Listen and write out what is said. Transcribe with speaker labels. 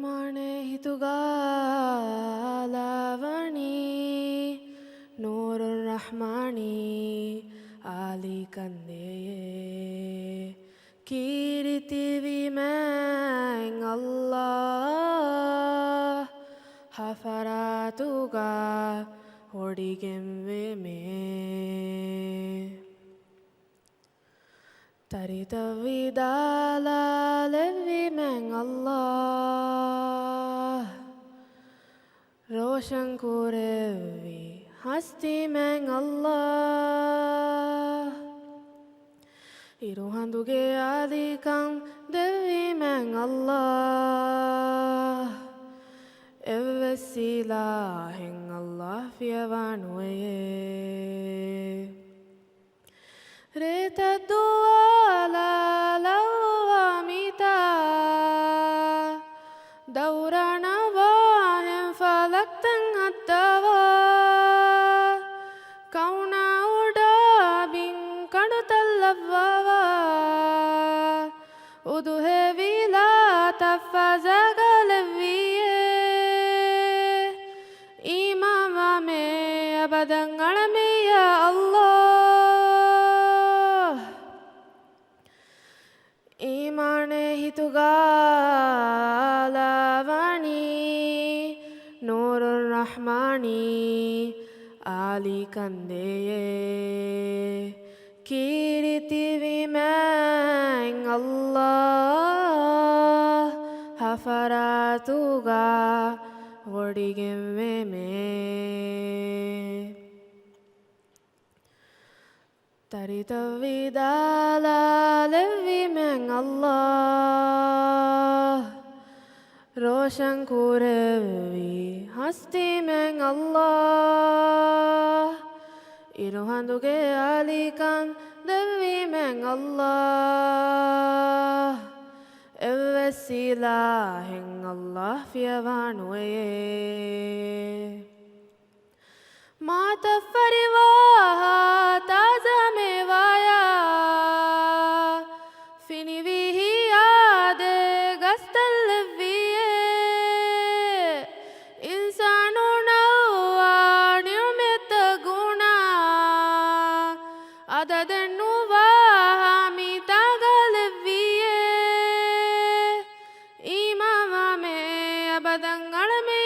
Speaker 1: ഈമാനെ ഹിതുഗാലാവണി നൂറുർ റഹ്മാനി ആലി കന്ദയെ കീർത്തി വിമങ് അല്ലാഹ് ഹഫറാതുക ഒടികം വിമേ തരിതവിദാലവിമങ് അല്ലാഹ് റോഷൻ കുരവി ഹസ്തിമങ് അല്ലാഹ് ഇരുഹന്തുകെ ആദികം ദവിമങ് അല്ലാഹ് എവസിലാഹിങ് അല്ലാഹ് ഫിയവാനുയേ ريتدوالاميتا دورنا واهم فلكتن الدوا كونا ودابين كنتلفوا ودوه ويلا تفزغلويه إمام أبدا علمي يا الله ഈമാനെ ഹിതുഗാലാവണി നൂറുർ റഹ്മാനി ആലി കന്ദയെ കീർത്തി വിമങ് അല്ലാഹ് ഹഫറാതുക ഒടികം വിമേ തരിതവിദാലവിമങ് അല്ലാഹ് റോഷൻ കുരവി ഹസ്തിമങ് അല്ലാഹ് ഇരുഹന്തുകെ ആലികം ദവിമങ് അല്ലാഹ് എവസിലാഹിങ് അല്ലാഹ് ഫിയവാനുയേ മാത ഫരിവാഹ താസമേവായ ഫിനിവിഹിയാദെ ഗസ്തൽവിയെ ഇൻസാനുണവാണിയുമെത്ത ഗുണ അതതെന്നുവാഹമി തകലവിയെ ഇമാമേ അബദങ്ങളമേ